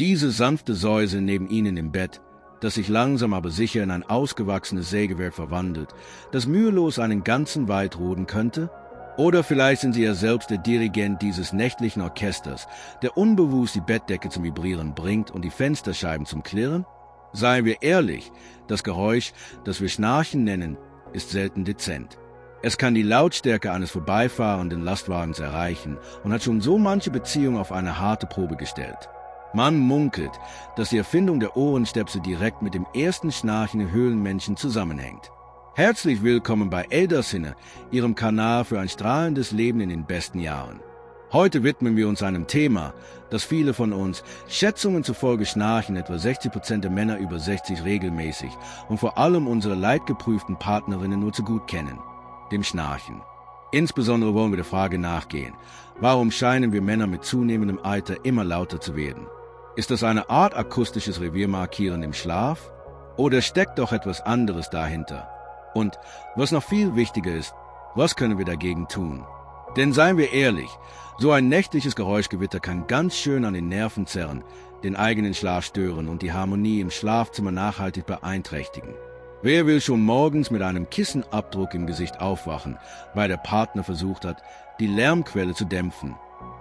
Dieses sanfte Säuseln neben ihnen im Bett, das sich langsam aber sicher in ein ausgewachsenes Sägewerk verwandelt, das mühelos einen ganzen Wald roden könnte? Oder vielleicht sind Sie ja selbst der Dirigent dieses nächtlichen Orchesters, der unbewusst die Bettdecke zum Vibrieren bringt und die Fensterscheiben zum Klirren? Seien wir ehrlich, das Geräusch, das wir Schnarchen nennen, ist selten dezent. Es kann die Lautstärke eines vorbeifahrenden Lastwagens erreichen und hat schon so manche Beziehung auf eine harte Probe gestellt. Man munkelt, dass die Erfindung der Ohrenstöpsel direkt mit dem ersten Schnarchen der Höhlenmenschen zusammenhängt. Herzlich willkommen bei Eldersinne, Ihrem Kanal für ein strahlendes Leben in den besten Jahren. Heute widmen wir uns einem Thema, das viele von uns, Schätzungen zufolge schnarchen etwa 60% der Männer über 60 regelmäßig und vor allem unsere leidgeprüften Partnerinnen nur zu gut kennen, dem Schnarchen. Insbesondere wollen wir der Frage nachgehen, warum scheinen wir Männer mit zunehmendem Alter immer lauter zu werden? Ist das eine Art akustisches Reviermarkieren im Schlaf? Oder steckt doch etwas anderes dahinter? Und, was noch viel wichtiger ist, was können wir dagegen tun? Denn seien wir ehrlich, so ein nächtliches Geräuschgewitter kann ganz schön an den Nerven zerren, den eigenen Schlaf stören und die Harmonie im Schlafzimmer nachhaltig beeinträchtigen. Wer will schon morgens mit einem Kissenabdruck im Gesicht aufwachen, weil der Partner versucht hat, die Lärmquelle zu dämpfen?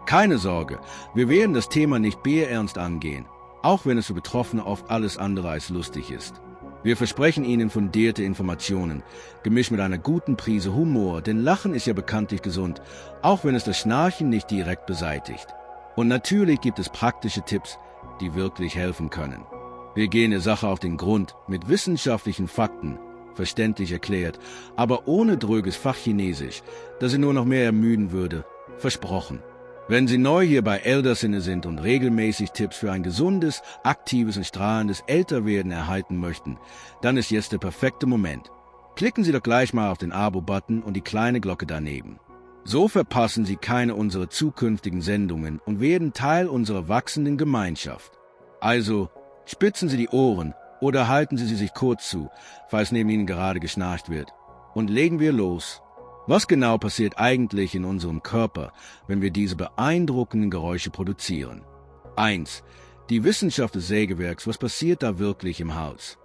Keine Sorge, wir werden das Thema nicht bierernst angehen, auch wenn es für Betroffene oft alles andere als lustig ist. Wir versprechen Ihnen fundierte Informationen, gemischt mit einer guten Prise Humor, denn Lachen ist ja bekanntlich gesund, auch wenn es das Schnarchen nicht direkt beseitigt. Und natürlich gibt es praktische Tipps, die wirklich helfen können. Wir gehen der Sache auf den Grund mit wissenschaftlichen Fakten, verständlich erklärt, aber ohne dröges Fachchinesisch, das Sie nur noch mehr ermüden würde. Versprochen. Wenn Sie neu hier bei Eldersinne sind und regelmäßig Tipps für ein gesundes, aktives und strahlendes Älterwerden erhalten möchten, dann ist jetzt der perfekte Moment. Klicken Sie doch gleich mal auf den Abo-Button und die kleine Glocke daneben. So verpassen Sie keine unserer zukünftigen Sendungen und werden Teil unserer wachsenden Gemeinschaft. Also, spitzen Sie die Ohren oder halten Sie sich kurz zu, falls neben Ihnen gerade geschnarcht wird. Und legen wir los. Was genau passiert eigentlich in unserem Körper, wenn wir diese beeindruckenden Geräusche produzieren? 1. Die Wissenschaft des Sägewerks, was passiert da wirklich im Hals?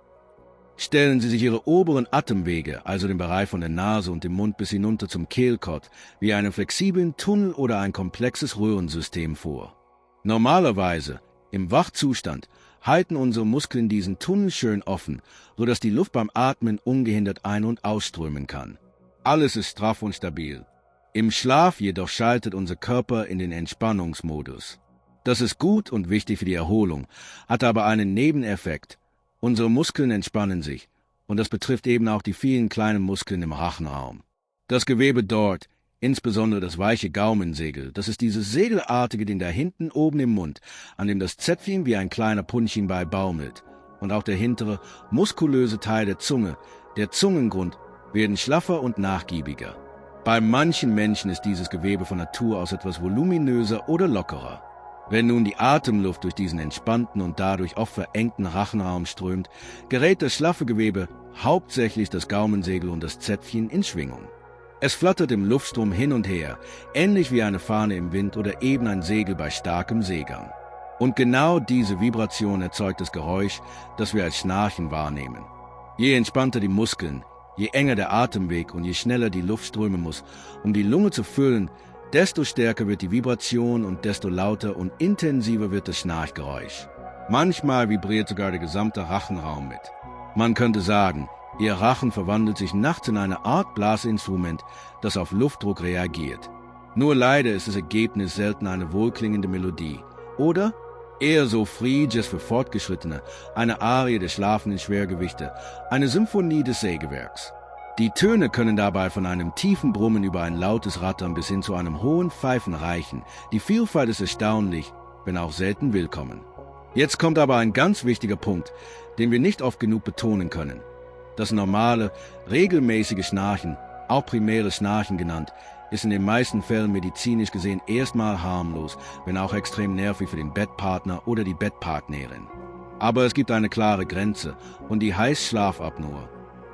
Stellen Sie sich Ihre oberen Atemwege, also den Bereich von der Nase und dem Mund bis hinunter zum Kehlkopf, wie einen flexiblen Tunnel oder ein komplexes Röhrensystem vor. Normalerweise, im Wachzustand, halten unsere Muskeln diesen Tunnel schön offen, sodass die Luft beim Atmen ungehindert ein- und ausströmen kann. Alles ist straff und stabil. Im Schlaf jedoch schaltet unser Körper in den Entspannungsmodus. Das ist gut und wichtig für die Erholung, hat aber einen Nebeneffekt. Unsere Muskeln entspannen sich, und das betrifft eben auch die vielen kleinen Muskeln im Rachenraum. Das Gewebe dort, insbesondere das weiche Gaumensegel, das ist dieses segelartige Ding da hinten oben im Mund, an dem das Zäpfchen wie ein kleiner Punchinball baumelt, und auch der hintere, muskulöse Teil der Zunge, der Zungengrund, werden schlaffer und nachgiebiger. Bei manchen Menschen ist dieses Gewebe von Natur aus etwas voluminöser oder lockerer. Wenn nun die Atemluft durch diesen entspannten und dadurch oft verengten Rachenraum strömt, gerät das schlaffe Gewebe, hauptsächlich das Gaumensegel und das Zäpfchen, in Schwingung. Es flattert im Luftstrom hin und her, ähnlich wie eine Fahne im Wind oder eben ein Segel bei starkem Seegang. Und genau diese Vibration erzeugt das Geräusch, das wir als Schnarchen wahrnehmen. Je entspannter die Muskeln, je enger der Atemweg und je schneller die Luft strömen muss, um die Lunge zu füllen, desto stärker wird die Vibration und desto lauter und intensiver wird das Schnarchgeräusch. Manchmal vibriert sogar der gesamte Rachenraum mit. Man könnte sagen, Ihr Rachen verwandelt sich nachts in eine Art Blasinstrument, das auf Luftdruck reagiert. Nur leider ist das Ergebnis selten eine wohlklingende Melodie. Oder eher so Friedes für Fortgeschrittene, eine Arie der schlafenden Schwergewichte, eine Symphonie des Sägewerks. Die Töne können dabei von einem tiefen Brummen über ein lautes Rattern bis hin zu einem hohen Pfeifen reichen. Die Vielfalt ist erstaunlich, wenn auch selten willkommen. Jetzt kommt aber ein ganz wichtiger Punkt, den wir nicht oft genug betonen können. Das normale, regelmäßige Schnarchen, auch primäres Schnarchen genannt, ist in den meisten Fällen medizinisch gesehen erstmal harmlos, wenn auch extrem nervig für den Bettpartner oder die Bettpartnerin. Aber es gibt eine klare Grenze und die heißt Schlafapnoe.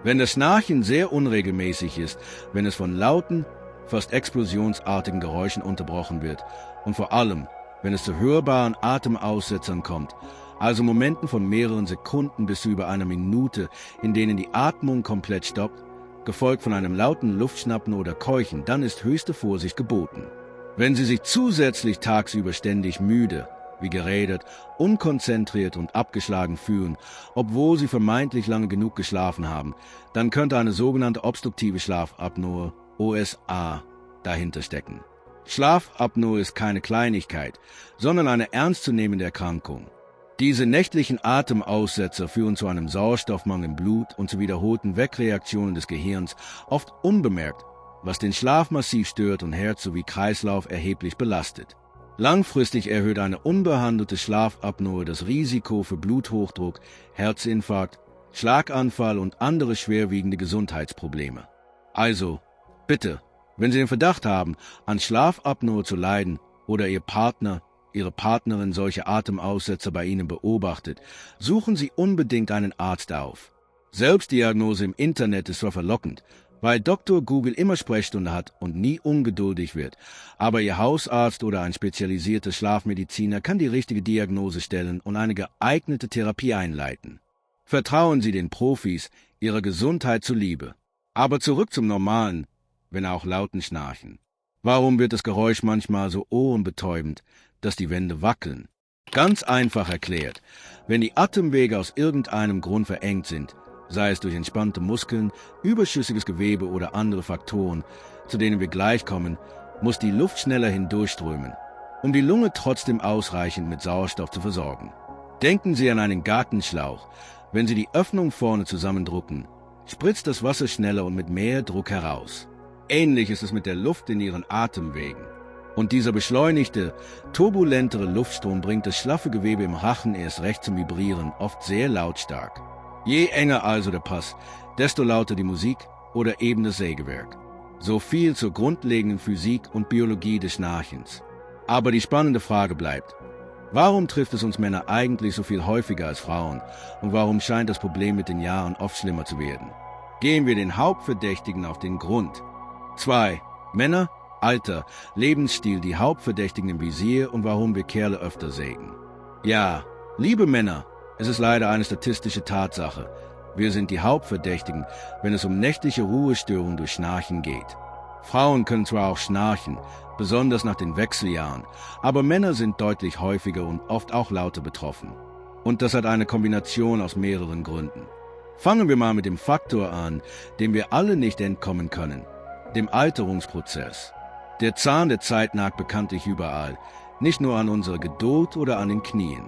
Wenn das Schnarchen sehr unregelmäßig ist, wenn es von lauten, fast explosionsartigen Geräuschen unterbrochen wird und vor allem, wenn es zu hörbaren Atemaussetzern kommt, also Momenten von mehreren Sekunden bis zu über einer Minute, in denen die Atmung komplett stoppt, gefolgt von einem lauten Luftschnappen oder Keuchen, dann ist höchste Vorsicht geboten. Wenn Sie sich zusätzlich tagsüber ständig müde, wie geredet, unkonzentriert und abgeschlagen fühlen, obwohl Sie vermeintlich lange genug geschlafen haben, dann könnte eine sogenannte obstruktive Schlafapnoe, OSA, dahinter stecken. Schlafapnoe ist keine Kleinigkeit, sondern eine ernstzunehmende Erkrankung. Diese nächtlichen Atemaussetzer führen zu einem Sauerstoffmangel im Blut und zu wiederholten Wegreaktionen des Gehirns, oft unbemerkt, was den Schlaf massiv stört und Herz sowie Kreislauf erheblich belastet. Langfristig erhöht eine unbehandelte Schlafapnoe das Risiko für Bluthochdruck, Herzinfarkt, Schlaganfall und andere schwerwiegende Gesundheitsprobleme. Also, bitte, wenn Sie den Verdacht haben, an Schlafapnoe zu leiden oder Ihr Partner, Ihre Partnerin solche Atemaussetzer bei Ihnen beobachtet, suchen Sie unbedingt einen Arzt auf. Selbstdiagnose im Internet ist zwar verlockend, weil Dr. Google immer Sprechstunde hat und nie ungeduldig wird, aber Ihr Hausarzt oder ein spezialisierter Schlafmediziner kann die richtige Diagnose stellen und eine geeignete Therapie einleiten. Vertrauen Sie den Profis Ihrer Gesundheit zuliebe. Aber zurück zum normalen, wenn auch lauten Schnarchen. Warum wird das Geräusch manchmal so ohrenbetäubend, dass die Wände wackeln? Ganz einfach erklärt, wenn die Atemwege aus irgendeinem Grund verengt sind, sei es durch entspannte Muskeln, überschüssiges Gewebe oder andere Faktoren, zu denen wir gleich kommen, muss die Luft schneller hindurchströmen, um die Lunge trotzdem ausreichend mit Sauerstoff zu versorgen. Denken Sie an einen Gartenschlauch. Wenn Sie die Öffnung vorne zusammendrücken, spritzt das Wasser schneller und mit mehr Druck heraus. Ähnlich ist es mit der Luft in Ihren Atemwegen. Und dieser beschleunigte, turbulentere Luftstrom bringt das schlaffe Gewebe im Rachen erst recht zum Vibrieren, oft sehr lautstark. Je enger also der Pass, desto lauter die Musik oder eben das Sägewerk. So viel zur grundlegenden Physik und Biologie des Schnarchens. Aber die spannende Frage bleibt, warum trifft es uns Männer eigentlich so viel häufiger als Frauen und warum scheint das Problem mit den Jahren oft schlimmer zu werden? Gehen wir den Hauptverdächtigen auf den Grund. 2. Männer, Alter, Lebensstil, die Hauptverdächtigen im Visier und warum wir Kerle öfter sägen. Ja, liebe Männer, es ist leider eine statistische Tatsache. Wir sind die Hauptverdächtigen, wenn es um nächtliche Ruhestörungen durch Schnarchen geht. Frauen können zwar auch schnarchen, besonders nach den Wechseljahren, aber Männer sind deutlich häufiger und oft auch lauter betroffen. Und das hat eine Kombination aus mehreren Gründen. Fangen wir mal mit dem Faktor an, dem wir alle nicht entkommen können, dem Alterungsprozess. Der Zahn der Zeit nagt bekanntlich überall, nicht nur an unserer Geduld oder an den Knien.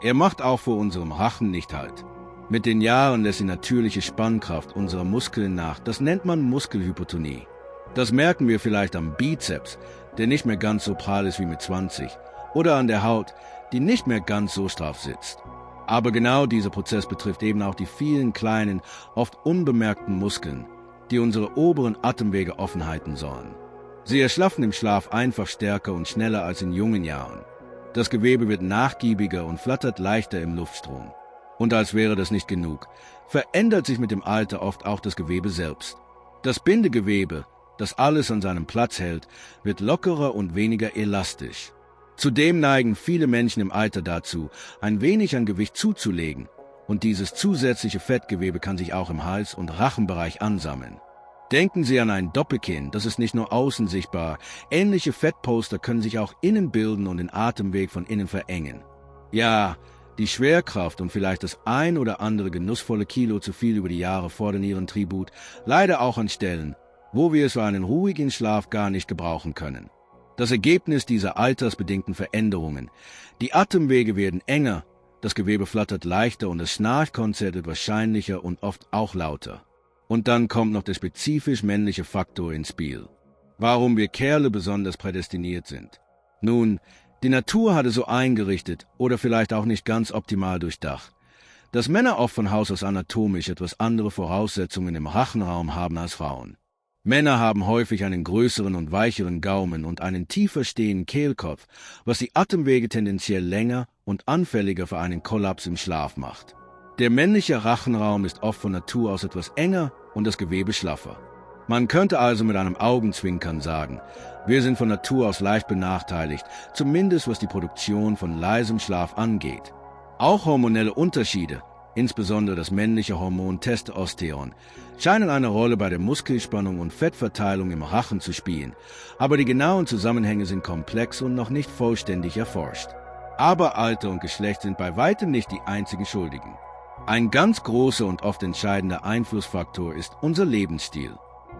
Er macht auch vor unserem Rachen nicht Halt. Mit den Jahren lässt die natürliche Spannkraft unserer Muskeln nach, das nennt man Muskelhypotonie. Das merken wir vielleicht am Bizeps, der nicht mehr ganz so prall ist wie mit 20, oder an der Haut, die nicht mehr ganz so straff sitzt. Aber genau dieser Prozess betrifft eben auch die vielen kleinen, oft unbemerkten Muskeln, die unsere oberen Atemwege offen halten sollen. Sie erschlaffen im Schlaf einfach stärker und schneller als in jungen Jahren. Das Gewebe wird nachgiebiger und flattert leichter im Luftstrom. Und als wäre das nicht genug, verändert sich mit dem Alter oft auch das Gewebe selbst. Das Bindegewebe, das alles an seinem Platz hält, wird lockerer und weniger elastisch. Zudem neigen viele Menschen im Alter dazu, ein wenig an Gewicht zuzulegen, und dieses zusätzliche Fettgewebe kann sich auch im Hals- und Rachenbereich ansammeln. Denken Sie an ein Doppelkinn, das ist nicht nur außen sichtbar, ähnliche Fettposter können sich auch innen bilden und den Atemweg von innen verengen. Ja, die Schwerkraft und vielleicht das ein oder andere genussvolle Kilo zu viel über die Jahre fordern ihren Tribut, leider auch an Stellen, wo wir es für einen ruhigen Schlaf gar nicht gebrauchen können. Das Ergebnis dieser altersbedingten Veränderungen: die Atemwege werden enger, das Gewebe flattert leichter und das Schnarchkonzert wird wahrscheinlicher und oft auch lauter. Und dann kommt noch der spezifisch männliche Faktor ins Spiel. Warum wir Kerle besonders prädestiniert sind. Nun, die Natur hatte so eingerichtet oder vielleicht auch nicht ganz optimal durchdacht, dass Männer oft von Haus aus anatomisch etwas andere Voraussetzungen im Rachenraum haben als Frauen. Männer haben häufig einen größeren und weicheren Gaumen und einen tiefer stehenden Kehlkopf, was die Atemwege tendenziell länger und anfälliger für einen Kollaps im Schlaf macht. Der männliche Rachenraum ist oft von Natur aus etwas enger und das Gewebe schlaffer. Man könnte also mit einem Augenzwinkern sagen, wir sind von Natur aus leicht benachteiligt, zumindest was die Produktion von leisem Schlaf angeht. Auch hormonelle Unterschiede, insbesondere das männliche Hormon Testosteron, scheinen eine Rolle bei der Muskelspannung und Fettverteilung im Rachen zu spielen, aber die genauen Zusammenhänge sind komplex und noch nicht vollständig erforscht. Aber Alter und Geschlecht sind bei weitem nicht die einzigen Schuldigen. Ein ganz großer und oft entscheidender Einflussfaktor ist unser Lebensstil.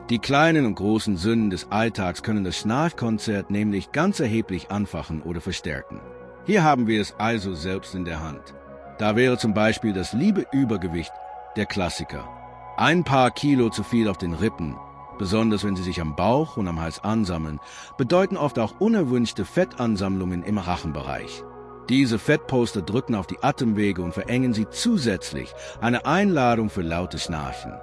Die kleinen und großen Sünden des Alltags können das Schnarchkonzert nämlich ganz erheblich anfachen oder verstärken. Hier haben wir es also selbst in der Hand. Da wäre zum Beispiel das liebe Übergewicht der Klassiker. Ein paar Kilo zu viel auf den Rippen, besonders wenn sie sich am Bauch und am Hals ansammeln, bedeuten oft auch unerwünschte Fettansammlungen im Rachenbereich. Diese Fettposter drücken auf die Atemwege und verengen sie zusätzlich, eine Einladung für lautes Schnarchen.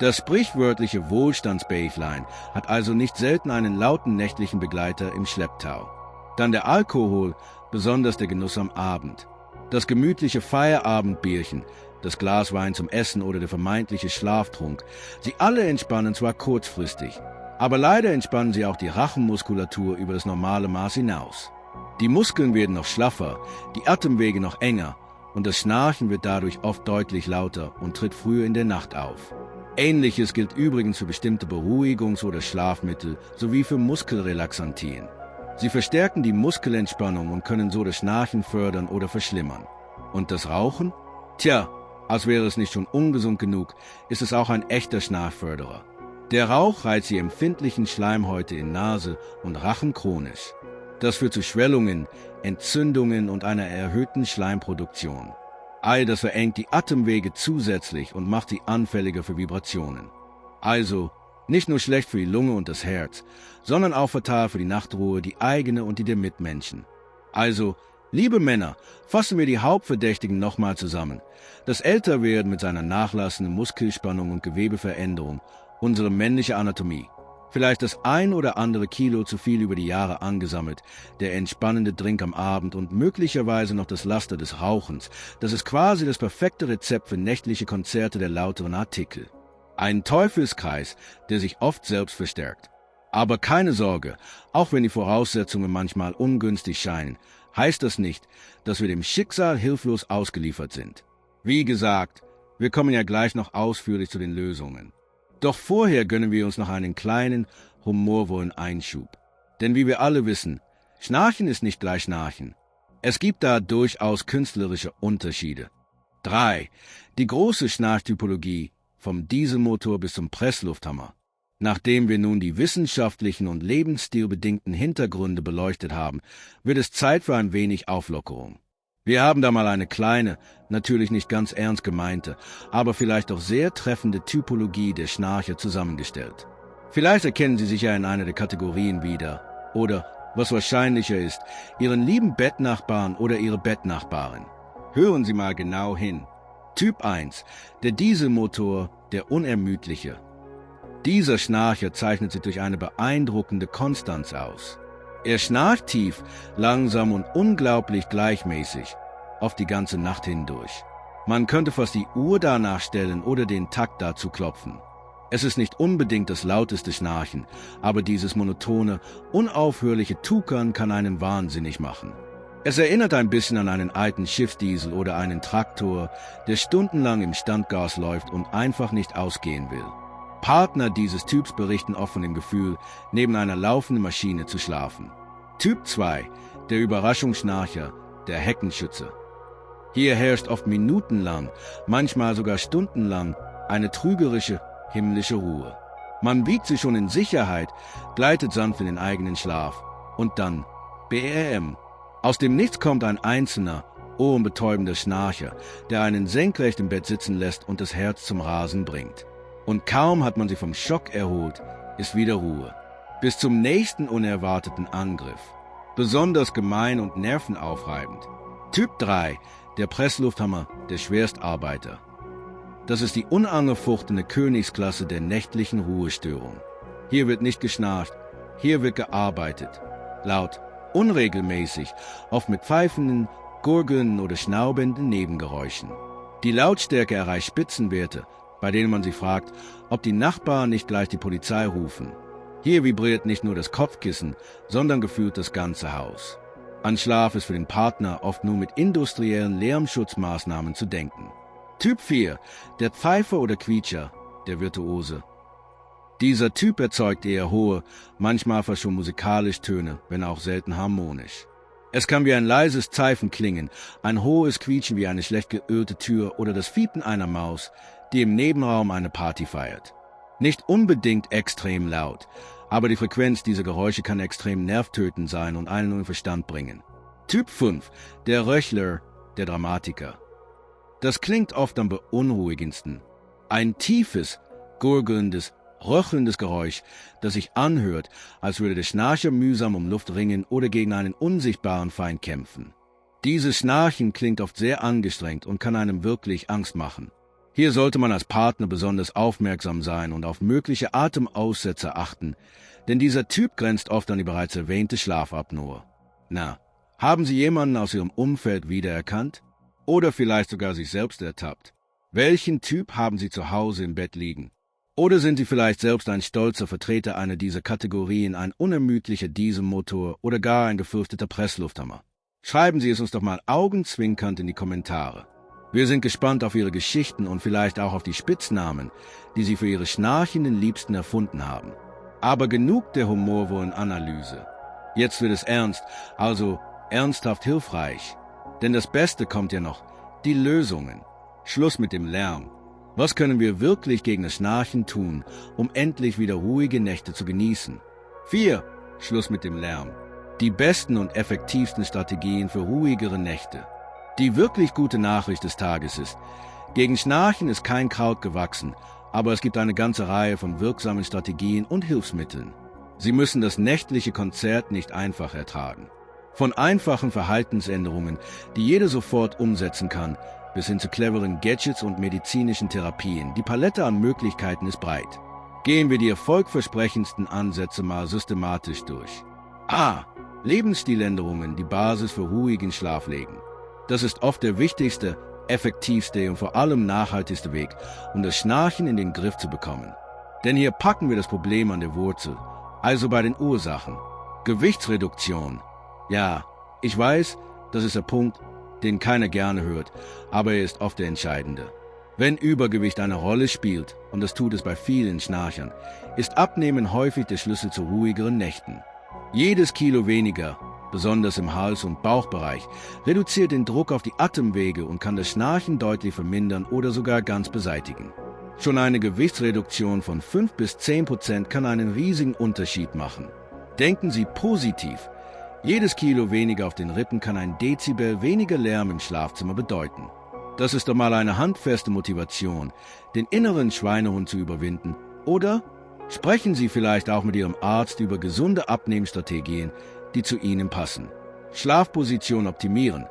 Das sprichwörtliche Wohlstandsbächlein hat also nicht selten einen lauten nächtlichen Begleiter im Schlepptau. Dann der Alkohol, besonders der Genuss am Abend. Das gemütliche Feierabendbierchen, das Glas Wein zum Essen oder der vermeintliche Schlaftrunk. Sie alle entspannen zwar kurzfristig, aber leider entspannen sie auch die Rachenmuskulatur über das normale Maß hinaus. Die Muskeln werden noch schlaffer, die Atemwege noch enger und das Schnarchen wird dadurch oft deutlich lauter und tritt früher in der Nacht auf. Ähnliches gilt übrigens für bestimmte Beruhigungs- oder Schlafmittel sowie für Muskelrelaxantien. Sie verstärken die Muskelentspannung und können so das Schnarchen fördern oder verschlimmern. Und das Rauchen? Tja, als wäre es nicht schon ungesund genug, ist es auch ein echter Schnarchförderer. Der Rauch reizt die empfindlichen Schleimhäute in Nase und Rachen chronisch. Das führt zu Schwellungen, Entzündungen und einer erhöhten Schleimproduktion. All das verengt die Atemwege zusätzlich und macht sie anfälliger für Vibrationen. Also, nicht nur schlecht für die Lunge und das Herz, sondern auch fatal für die Nachtruhe, die eigene und die der Mitmenschen. Also, liebe Männer, fassen wir die Hauptverdächtigen nochmal zusammen. Das Älterwerden mit seiner nachlassenden Muskelspannung und Gewebeveränderung, unsere männliche Anatomie. Vielleicht das ein oder andere Kilo zu viel über die Jahre angesammelt, der entspannende Drink am Abend und möglicherweise noch das Laster des Rauchens. Das ist quasi das perfekte Rezept für nächtliche Konzerte der lauteren Artikel. Ein Teufelskreis, der sich oft selbst verstärkt. Aber keine Sorge, auch wenn die Voraussetzungen manchmal ungünstig scheinen, heißt das nicht, dass wir dem Schicksal hilflos ausgeliefert sind. Wie gesagt, wir kommen ja gleich noch ausführlich zu den Lösungen. Doch vorher gönnen wir uns noch einen kleinen, humorvollen Einschub. Denn wie wir alle wissen, Schnarchen ist nicht gleich Schnarchen. Es gibt da durchaus künstlerische Unterschiede. 3. Die große Schnarchtypologie, vom Dieselmotor bis zum Presslufthammer. Nachdem wir nun die wissenschaftlichen und lebensstilbedingten Hintergründe beleuchtet haben, wird es Zeit für ein wenig Auflockerung. Wir haben da mal eine kleine, natürlich nicht ganz ernst gemeinte, aber vielleicht auch sehr treffende Typologie der Schnarcher zusammengestellt. Vielleicht erkennen Sie sich ja in einer der Kategorien wieder. Oder, was wahrscheinlicher ist, Ihren lieben Bettnachbarn oder Ihre Bettnachbarin. Hören Sie mal genau hin. Typ 1, der Dieselmotor, der Unermüdliche. Dieser Schnarcher zeichnet sich durch eine beeindruckende Konstanz aus. Er schnarcht tief, langsam und unglaublich gleichmäßig, oft die ganze Nacht hindurch. Man könnte fast die Uhr danach stellen oder den Takt dazu klopfen. Es ist nicht unbedingt das lauteste Schnarchen, aber dieses monotone, unaufhörliche Tuckern kann einen wahnsinnig machen. Es erinnert ein bisschen an einen alten Schiffsdiesel oder einen Traktor, der stundenlang im Standgas läuft und einfach nicht ausgehen will. Partner dieses Typs berichten oft von dem Gefühl, neben einer laufenden Maschine zu schlafen. Typ 2, der Überraschungsschnarcher, der Heckenschütze. Hier herrscht oft minutenlang, manchmal sogar stundenlang, eine trügerische, himmlische Ruhe. Man wiegt sich schon in Sicherheit, gleitet sanft in den eigenen Schlaf. Und dann BRM. Aus dem Nichts kommt ein einzelner, ohrenbetäubender Schnarcher, der einen senkrecht im Bett sitzen lässt und das Herz zum Rasen bringt. Und kaum hat man sich vom Schock erholt, ist wieder Ruhe. Bis zum nächsten unerwarteten Angriff. Besonders gemein und nervenaufreibend. Typ 3, der Presslufthammer, der Schwerstarbeiter. Das ist die unangefochtene Königsklasse der nächtlichen Ruhestörung. Hier wird nicht geschnarcht, hier wird gearbeitet. Laut, unregelmäßig, oft mit pfeifenden, gurgelnden oder schnaubenden Nebengeräuschen. Die Lautstärke erreicht Spitzenwerte, bei denen man sich fragt, ob die Nachbarn nicht gleich die Polizei rufen. Hier vibriert nicht nur das Kopfkissen, sondern gefühlt das ganze Haus. An Schlaf ist für den Partner oft nur mit industriellen Lärmschutzmaßnahmen zu denken. Typ 4, der Pfeifer oder Quietscher, der Virtuose. Dieser Typ erzeugt eher hohe, manchmal fast schon musikalisch Töne, wenn auch selten harmonisch. Es kann wie ein leises Pfeifen klingen, ein hohes Quietschen wie eine schlecht geölte Tür oder das Fiepen einer Maus, die im Nebenraum eine Party feiert. Nicht unbedingt extrem laut, aber die Frequenz dieser Geräusche kann extrem nervtötend sein und einen in den Verstand bringen. Typ 5, der Röchler, der Dramatiker. Das klingt oft am beunruhigendsten. Ein tiefes, gurgelndes, röchelndes Geräusch, das sich anhört, als würde der Schnarcher mühsam um Luft ringen oder gegen einen unsichtbaren Feind kämpfen. Dieses Schnarchen klingt oft sehr angestrengt und kann einem wirklich Angst machen. Hier sollte man als Partner besonders aufmerksam sein und auf mögliche Atemaussetzer achten, denn dieser Typ grenzt oft an die bereits erwähnte Schlafapnoe. Na, haben Sie jemanden aus Ihrem Umfeld wiedererkannt? Oder vielleicht sogar sich selbst ertappt? Welchen Typ haben Sie zu Hause im Bett liegen? Oder sind Sie vielleicht selbst ein stolzer Vertreter einer dieser Kategorien, ein unermüdlicher Dieselmotor oder gar ein gefürchteter Presslufthammer? Schreiben Sie es uns doch mal augenzwinkernd in die Kommentare. Wir sind gespannt auf Ihre Geschichten und vielleicht auch auf die Spitznamen, die Sie für Ihre schnarchenden Liebsten erfunden haben. Aber genug der humorvollen Analyse. Jetzt wird es ernst, also ernsthaft hilfreich. Denn das Beste kommt ja noch, die Lösungen. Schluss mit dem Lärm. Was können wir wirklich gegen das Schnarchen tun, um endlich wieder ruhige Nächte zu genießen? 4. Schluss mit dem Lärm. Die besten und effektivsten Strategien für ruhigere Nächte. Die wirklich gute Nachricht des Tages ist, gegen Schnarchen ist kein Kraut gewachsen, aber es gibt eine ganze Reihe von wirksamen Strategien und Hilfsmitteln. Sie müssen das nächtliche Konzert nicht einfach ertragen. Von einfachen Verhaltensänderungen, die jeder sofort umsetzen kann, bis hin zu cleveren Gadgets und medizinischen Therapien. Die Palette an Möglichkeiten ist breit. Gehen wir die erfolgversprechendsten Ansätze mal systematisch durch. A. Lebensstiländerungen, die Basis für ruhigen Schlaf legen. Das ist oft der wichtigste, effektivste und vor allem nachhaltigste Weg, um das Schnarchen in den Griff zu bekommen. Denn hier packen wir das Problem an der Wurzel, also bei den Ursachen. Gewichtsreduktion. Ja, ich weiß, das ist der Punkt, den keiner gerne hört, aber er ist oft der entscheidende. Wenn Übergewicht eine Rolle spielt, und das tut es bei vielen Schnarchern, ist Abnehmen häufig der Schlüssel zu ruhigeren Nächten. Jedes Kilo weniger, besonders im Hals- und Bauchbereich, reduziert den Druck auf die Atemwege und kann das Schnarchen deutlich vermindern oder sogar ganz beseitigen. Schon eine Gewichtsreduktion von 5 bis 10% kann einen riesigen Unterschied machen. Denken Sie positiv. Jedes Kilo weniger auf den Rippen kann ein Dezibel weniger Lärm im Schlafzimmer bedeuten. Das ist doch mal eine handfeste Motivation, den inneren Schweinehund zu überwinden. Oder sprechen Sie vielleicht auch mit Ihrem Arzt über gesunde Abnehmstrategien, die zu Ihnen passen. Schlafposition optimieren.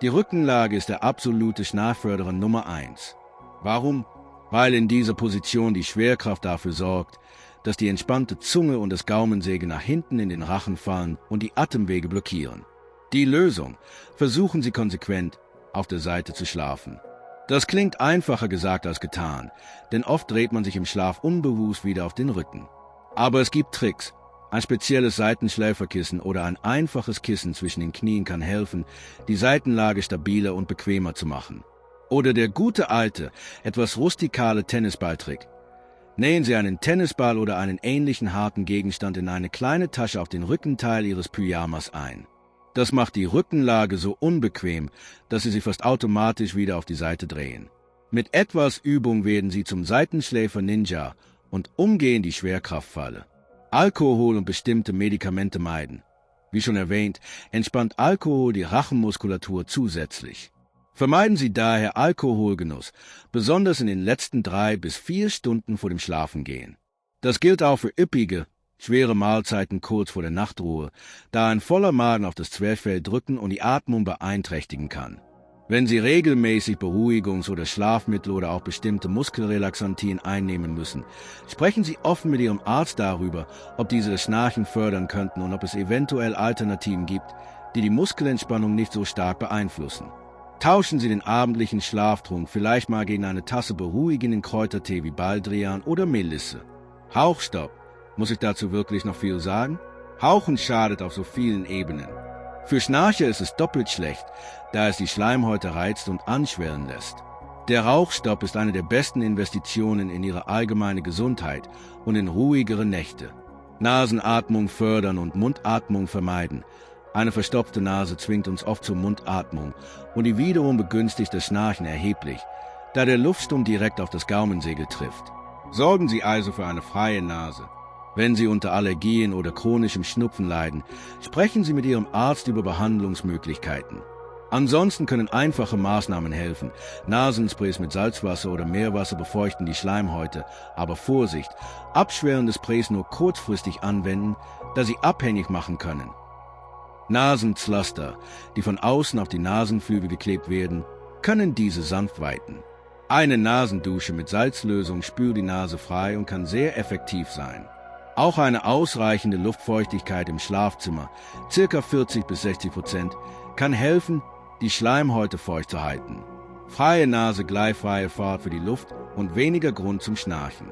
Die Rückenlage ist der absolute Schlaförderer Nummer 1. Warum? Weil in dieser Position die Schwerkraft dafür sorgt, dass die entspannte Zunge und das Gaumensäge nach hinten in den Rachen fallen und die Atemwege blockieren. Die Lösung: versuchen Sie konsequent, auf der Seite zu schlafen. Das klingt einfacher gesagt als getan, denn oft dreht man sich im Schlaf unbewusst wieder auf den Rücken. Aber es gibt Tricks. Ein spezielles Seitenschläferkissen oder ein einfaches Kissen zwischen den Knien kann helfen, die Seitenlage stabiler und bequemer zu machen. Oder der gute alte, etwas rustikale Tennisballtrick. Nähen Sie einen Tennisball oder einen ähnlichen harten Gegenstand in eine kleine Tasche auf den Rückenteil Ihres Pyjamas ein. Das macht die Rückenlage so unbequem, dass Sie sich fast automatisch wieder auf die Seite drehen. Mit etwas Übung werden Sie zum Seitenschläfer-Ninja und umgehen die Schwerkraftfalle. Alkohol und bestimmte Medikamente meiden. Wie schon erwähnt, entspannt Alkohol die Rachenmuskulatur zusätzlich. Vermeiden Sie daher Alkoholgenuss, besonders in den letzten 3 bis 4 Stunden vor dem Schlafengehen. Das gilt auch für üppige, schwere Mahlzeiten kurz vor der Nachtruhe, da ein voller Magen auf das Zwerchfell drücken und die Atmung beeinträchtigen kann. Wenn Sie regelmäßig Beruhigungs- oder Schlafmittel oder auch bestimmte Muskelrelaxantien einnehmen müssen, sprechen Sie offen mit Ihrem Arzt darüber, ob diese das Schnarchen fördern könnten und ob es eventuell Alternativen gibt, die die Muskelentspannung nicht so stark beeinflussen. Tauschen Sie den abendlichen Schlaftrunk vielleicht mal gegen eine Tasse beruhigenden Kräutertee wie Baldrian oder Melisse. Hauchstopp. Muss ich dazu wirklich noch viel sagen? Hauchen schadet auf so vielen Ebenen. Für Schnarcher ist es doppelt schlecht, da es die Schleimhäute reizt und anschwellen lässt. Der Rauchstopp ist eine der besten Investitionen in Ihre allgemeine Gesundheit und in ruhigere Nächte. Nasenatmung fördern und Mundatmung vermeiden. Eine verstopfte Nase zwingt uns oft zur Mundatmung und die wiederum begünstigt das Schnarchen erheblich, da der Luftsturm direkt auf das Gaumensegel trifft. Sorgen Sie also für eine freie Nase. Wenn Sie unter Allergien oder chronischem Schnupfen leiden, sprechen Sie mit Ihrem Arzt über Behandlungsmöglichkeiten. Ansonsten können einfache Maßnahmen helfen. Nasensprays mit Salzwasser oder Meerwasser befeuchten die Schleimhäute, aber Vorsicht, abschwellende Sprays nur kurzfristig anwenden, da sie abhängig machen können. Nasenpflaster, die von außen auf die Nasenflügel geklebt werden, können diese sanft weiten. Eine Nasendusche mit Salzlösung spült die Nase frei und kann sehr effektiv sein. Auch eine ausreichende Luftfeuchtigkeit im Schlafzimmer, ca. 40–60%, kann helfen, die Schleimhäute feucht zu halten. Freie Nase, gleitfreie Fahrt für die Luft und weniger Grund zum Schnarchen.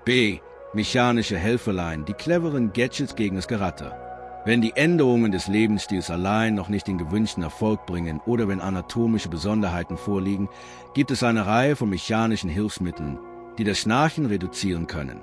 B. Mechanische Helferlein, die cleveren Gadgets gegen das Geratter. Wenn die Änderungen des Lebensstils allein noch nicht den gewünschten Erfolg bringen oder wenn anatomische Besonderheiten vorliegen, gibt es eine Reihe von mechanischen Hilfsmitteln, die das Schnarchen reduzieren können.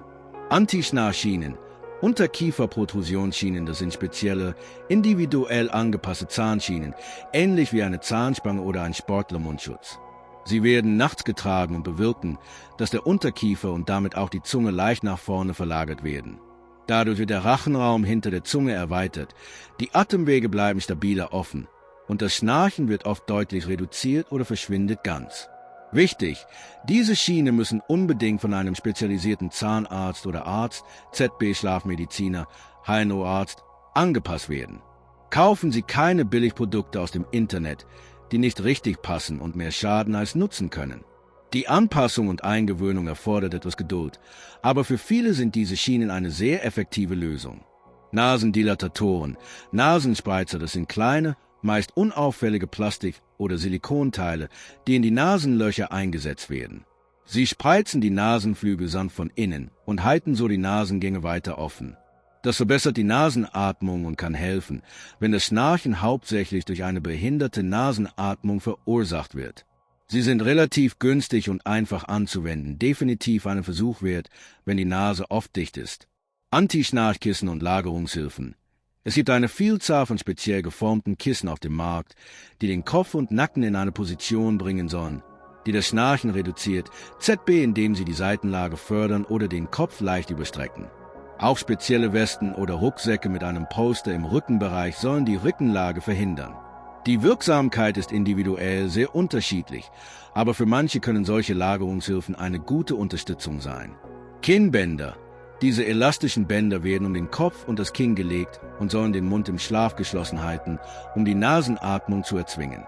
Antischnarchschienen, Unterkieferprotrusionsschienen, das sind spezielle, individuell angepasste Zahnschienen, ähnlich wie eine Zahnspange oder ein Sportlermundschutz. Sie werden nachts getragen und bewirken, dass der Unterkiefer und damit auch die Zunge leicht nach vorne verlagert werden. Dadurch wird der Rachenraum hinter der Zunge erweitert, die Atemwege bleiben stabiler offen und das Schnarchen wird oft deutlich reduziert oder verschwindet ganz. Wichtig, diese Schienen müssen unbedingt von einem spezialisierten Zahnarzt oder Arzt, ZB-Schlafmediziner, HNO-Arzt, angepasst werden. Kaufen Sie keine Billigprodukte aus dem Internet, die nicht richtig passen und mehr schaden als nutzen können. Die Anpassung und Eingewöhnung erfordert etwas Geduld, aber für viele sind diese Schienen eine sehr effektive Lösung. Nasendilatatoren, Nasenspreizer, das sind kleine, meist unauffällige Plastik- oder Silikonteile, die in die Nasenlöcher eingesetzt werden. Sie spreizen die Nasenflügel sanft von innen und halten so die Nasengänge weiter offen. Das verbessert die Nasenatmung und kann helfen, wenn das Schnarchen hauptsächlich durch eine behinderte Nasenatmung verursacht wird. Sie sind relativ günstig und einfach anzuwenden, definitiv einen Versuch wert, wenn die Nase oft dicht ist. Anti-Schnarchkissen und Lagerungshilfen. Es gibt eine Vielzahl von speziell geformten Kissen auf dem Markt, die den Kopf und Nacken in eine Position bringen sollen, die das Schnarchen reduziert, ZB, indem sie die Seitenlage fördern oder den Kopf leicht überstrecken. Auch spezielle Westen oder Rucksäcke mit einem Polster im Rückenbereich sollen die Rückenlage verhindern. Die Wirksamkeit ist individuell sehr unterschiedlich, aber für manche können solche Lagerungshilfen eine gute Unterstützung sein. Kinnbänder. Diese elastischen Bänder werden um den Kopf und das Kinn gelegt und sollen den Mund im Schlaf geschlossen halten, um die Nasenatmung zu erzwingen.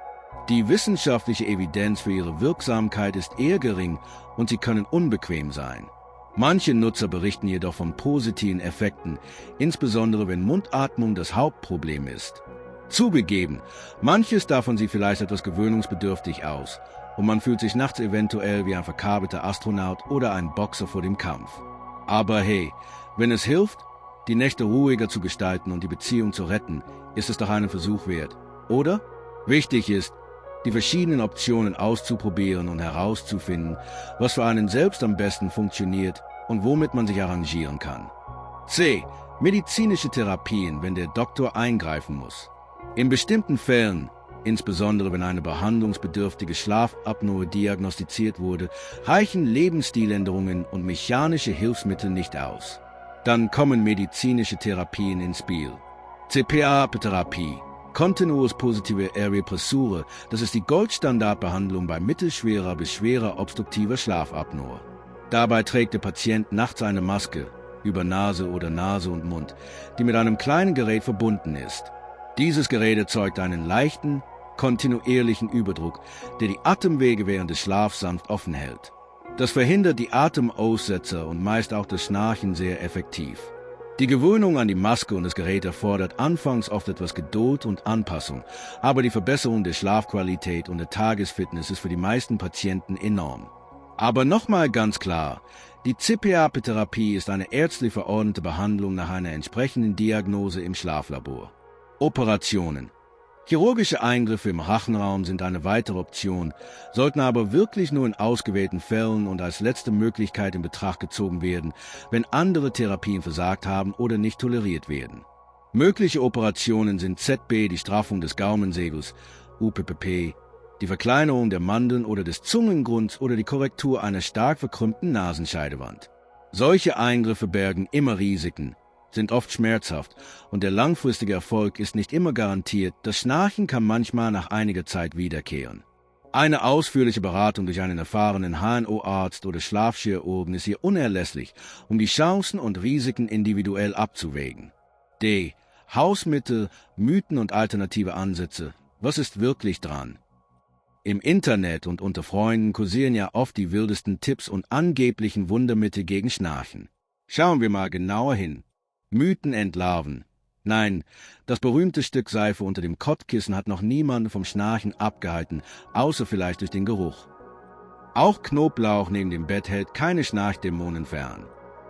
Die wissenschaftliche Evidenz für ihre Wirksamkeit ist eher gering und sie können unbequem sein. Manche Nutzer berichten jedoch von positiven Effekten, insbesondere wenn Mundatmung das Hauptproblem ist. Zugegeben, manches davon sieht vielleicht etwas gewöhnungsbedürftig aus und man fühlt sich nachts eventuell wie ein verkabelter Astronaut oder ein Boxer vor dem Kampf. Aber hey, wenn es hilft, die Nächte ruhiger zu gestalten und die Beziehung zu retten, ist es doch einen Versuch wert, oder? Wichtig ist, die verschiedenen Optionen auszuprobieren und herauszufinden, was für einen selbst am besten funktioniert und womit man sich arrangieren kann. C. Medizinische Therapien, wenn der Doktor eingreifen muss. In bestimmten Fällen, insbesondere wenn eine behandlungsbedürftige Schlafapnoe diagnostiziert wurde, reichen Lebensstiländerungen und mechanische Hilfsmittel nicht aus. Dann kommen medizinische Therapien ins Spiel. CPAP-Therapie, Continuous Positive Air Repressure, das ist die Goldstandardbehandlung bei mittelschwerer bis schwerer obstruktiver Schlafapnoe. Dabei trägt der Patient nachts eine Maske über Nase oder Nase und Mund, die mit einem kleinen Gerät verbunden ist. Dieses Gerät erzeugt einen leichten, kontinuierlichen Überdruck, der die Atemwege während des Schlafs sanft offen hält. Das verhindert die Atemaussetzer und meist auch das Schnarchen sehr effektiv. Die Gewöhnung an die Maske und das Gerät erfordert anfangs oft etwas Geduld und Anpassung, aber die Verbesserung der Schlafqualität und der Tagesfitness ist für die meisten Patienten enorm. Aber nochmal ganz klar, die CPAP-Therapie ist eine ärztlich verordnete Behandlung nach einer entsprechenden Diagnose im Schlaflabor. Operationen. Chirurgische Eingriffe im Rachenraum sind eine weitere Option, sollten aber wirklich nur in ausgewählten Fällen und als letzte Möglichkeit in Betracht gezogen werden, wenn andere Therapien versagt haben oder nicht toleriert werden. Mögliche Operationen sind ZB, die Straffung des Gaumensegels, UPPP, die Verkleinerung der Mandeln oder des Zungengrunds oder die Korrektur einer stark verkrümmten Nasenscheidewand. Solche Eingriffe bergen immer Risiken, sind oft schmerzhaft und der langfristige Erfolg ist nicht immer garantiert. Das Schnarchen kann manchmal nach einiger Zeit wiederkehren. Eine ausführliche Beratung durch einen erfahrenen HNO-Arzt oder Schlafchirurgen ist hier unerlässlich, um die Chancen und Risiken individuell abzuwägen. D. Hausmittel, Mythen und alternative Ansätze. Was ist wirklich dran? Im Internet und unter Freunden kursieren ja oft die wildesten Tipps und angeblichen Wundermittel gegen Schnarchen. Schauen wir mal genauer hin. Mythen entlarven. Nein, das berühmte Stück Seife unter dem Kottkissen hat noch niemanden vom Schnarchen abgehalten, außer vielleicht durch den Geruch. Auch Knoblauch neben dem Bett hält keine Schnarchdämonen fern.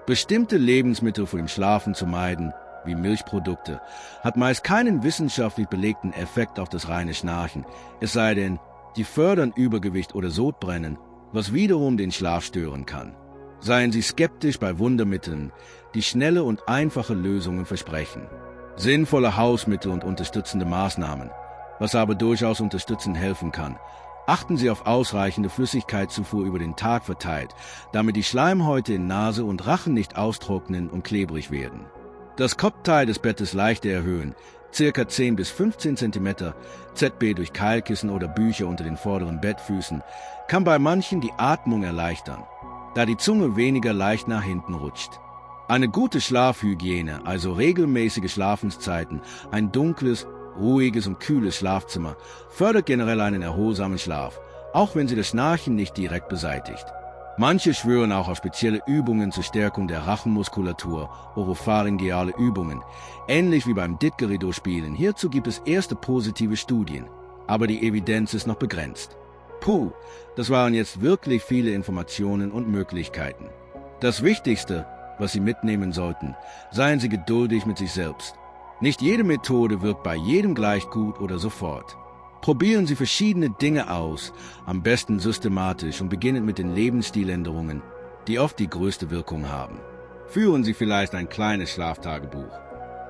Bestimmte Lebensmittel vor dem Schlafen zu meiden, wie Milchprodukte, hat meist keinen wissenschaftlich belegten Effekt auf das reine Schnarchen, es sei denn, die fördern Übergewicht oder Sodbrennen, was wiederum den Schlaf stören kann. Seien Sie skeptisch bei Wundermitteln, die schnelle und einfache Lösungen versprechen. Sinnvolle Hausmittel und unterstützende Maßnahmen, was aber durchaus unterstützend helfen kann. Achten Sie auf ausreichende Flüssigkeitszufuhr über den Tag verteilt, damit die Schleimhäute in Nase und Rachen nicht austrocknen und klebrig werden. Das Kopfteil des Bettes leicht erhöhen, ca. 10 bis 15 cm, ZB durch Keilkissen oder Bücher unter den vorderen Bettfüßen, kann bei manchen die Atmung erleichtern, da die Zunge weniger leicht nach hinten rutscht. Eine gute Schlafhygiene, also regelmäßige Schlafenszeiten, ein dunkles, ruhiges und kühles Schlafzimmer, fördert generell einen erholsamen Schlaf, auch wenn sie das Schnarchen nicht direkt beseitigt. Manche schwören auch auf spezielle Übungen zur Stärkung der Rachenmuskulatur, oropharyngeale Übungen, ähnlich wie beim Didgeridoo-Spielen. Hierzu gibt es erste positive Studien, aber die Evidenz ist noch begrenzt. Puh, das waren jetzt wirklich viele Informationen und Möglichkeiten. Das Wichtigste, was Sie mitnehmen sollten, seien Sie geduldig mit sich selbst. Nicht jede Methode wirkt bei jedem gleich gut oder sofort. Probieren Sie verschiedene Dinge aus, am besten systematisch und beginnen mit den Lebensstiländerungen, die oft die größte Wirkung haben. Führen Sie vielleicht ein kleines Schlaftagebuch.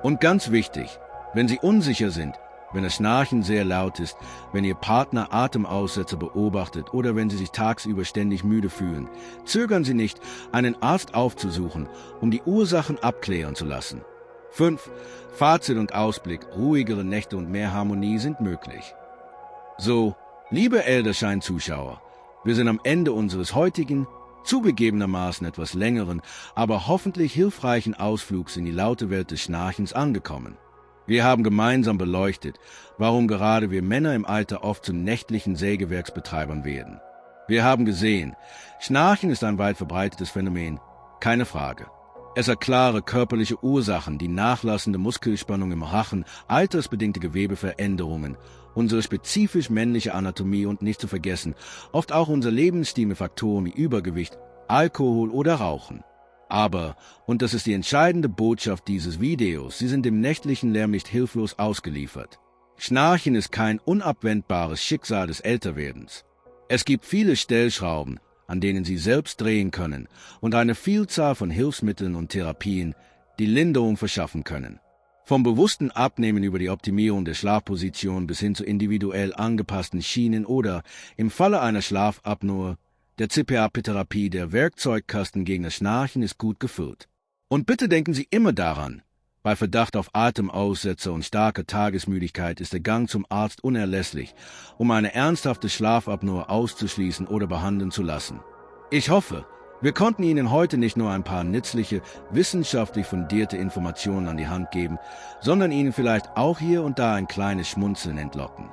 Und ganz wichtig, wenn Sie unsicher sind, wenn das Schnarchen sehr laut ist, wenn Ihr Partner Atemaussetzer beobachtet oder wenn Sie sich tagsüber ständig müde fühlen, zögern Sie nicht, einen Arzt aufzusuchen, um die Ursachen abklären zu lassen. 5. Fazit und Ausblick, ruhigere Nächte und mehr Harmonie sind möglich. So, liebe Elderschein-Zuschauer, wir sind am Ende unseres heutigen, zugegebenermaßen etwas längeren, aber hoffentlich hilfreichen Ausflugs in die laute Welt des Schnarchens angekommen. Wir haben gemeinsam beleuchtet, warum gerade wir Männer im Alter oft zu nächtlichen Sägewerksbetreibern werden. Wir haben gesehen, Schnarchen ist ein weit verbreitetes Phänomen, keine Frage. Es hat klare körperliche Ursachen, die nachlassende Muskelspannung im Rachen, altersbedingte Gewebeveränderungen, unsere spezifisch männliche Anatomie und nicht zu vergessen, oft auch unser Lebensstil mit Faktoren wie Übergewicht, Alkohol oder Rauchen. Aber, und das ist die entscheidende Botschaft dieses Videos, Sie sind dem nächtlichen Lärm nicht hilflos ausgeliefert. Schnarchen ist kein unabwendbares Schicksal des Älterwerdens. Es gibt viele Stellschrauben, an denen Sie selbst drehen können, und eine Vielzahl von Hilfsmitteln und Therapien, die Linderung verschaffen können. Vom bewussten Abnehmen über die Optimierung der Schlafposition bis hin zu individuell angepassten Schienen oder, im Falle einer Schlafapnoe, der CPAP-Therapie, der Werkzeugkasten gegen das Schnarchen ist gut gefüllt. Und bitte denken Sie immer daran, bei Verdacht auf Atemaussetzer und starke Tagesmüdigkeit ist der Gang zum Arzt unerlässlich, um eine ernsthafte Schlafapnoe auszuschließen oder behandeln zu lassen. Ich hoffe, wir konnten Ihnen heute nicht nur ein paar nützliche, wissenschaftlich fundierte Informationen an die Hand geben, sondern Ihnen vielleicht auch hier und da ein kleines Schmunzeln entlocken.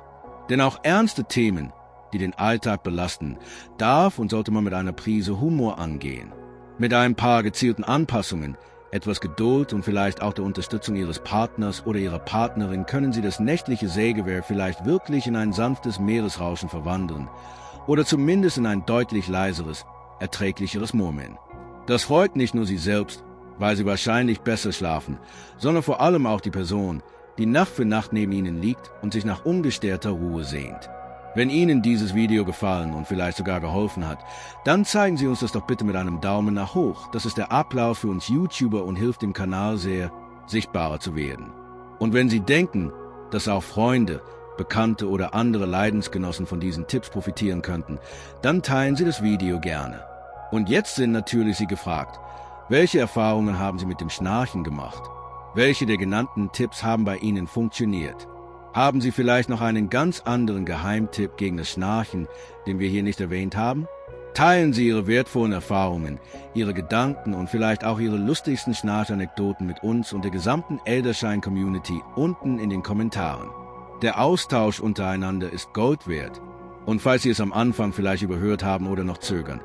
Denn auch ernste Themen, die den Alltag belasten, darf und sollte man mit einer Prise Humor angehen. Mit ein paar gezielten Anpassungen etwas Geduld und vielleicht auch der Unterstützung Ihres Partners oder Ihrer Partnerin können Sie das nächtliche Sägewerk vielleicht wirklich in ein sanftes Meeresrauschen verwandeln oder zumindest in ein deutlich leiseres, erträglicheres Murmeln. Das freut nicht nur Sie selbst, weil Sie wahrscheinlich besser schlafen, sondern vor allem auch die Person, die Nacht für Nacht neben Ihnen liegt und sich nach ungestörter Ruhe sehnt. Wenn Ihnen dieses Video gefallen und vielleicht sogar geholfen hat, dann zeigen Sie uns das doch bitte mit einem Daumen nach hoch. Das ist der Applaus für uns YouTuber und hilft dem Kanal sehr, sichtbarer zu werden. Und wenn Sie denken, dass auch Freunde, Bekannte oder andere Leidensgenossen von diesen Tipps profitieren könnten, dann teilen Sie das Video gerne. Und jetzt sind natürlich Sie gefragt, welche Erfahrungen haben Sie mit dem Schnarchen gemacht? Welche der genannten Tipps haben bei Ihnen funktioniert? Haben Sie vielleicht noch einen ganz anderen Geheimtipp gegen das Schnarchen, den wir hier nicht erwähnt haben? Teilen Sie Ihre wertvollen Erfahrungen, Ihre Gedanken und vielleicht auch Ihre lustigsten Schnarchanekdoten mit uns und der gesamten Eldershine-Community unten in den Kommentaren. Der Austausch untereinander ist Gold wert. Und falls Sie es am Anfang vielleicht überhört haben oder noch zögern,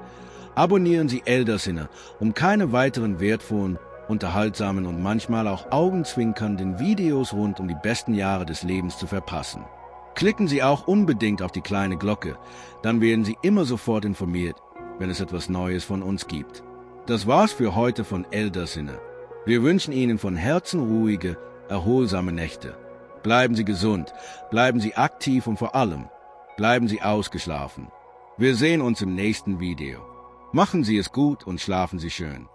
abonnieren Sie Eldersinne, um keine weiteren wertvollen, unterhaltsamen und manchmal auch augenzwinkernden Videos rund um die besten Jahre des Lebens zu verpassen. Klicken Sie auch unbedingt auf die kleine Glocke, dann werden Sie immer sofort informiert, wenn es etwas Neues von uns gibt. Das war's für heute von Eldersinne. Wir wünschen Ihnen von Herzen ruhige, erholsame Nächte. Bleiben Sie gesund, bleiben Sie aktiv und vor allem, bleiben Sie ausgeschlafen. Wir sehen uns im nächsten Video. Machen Sie es gut und schlafen Sie schön.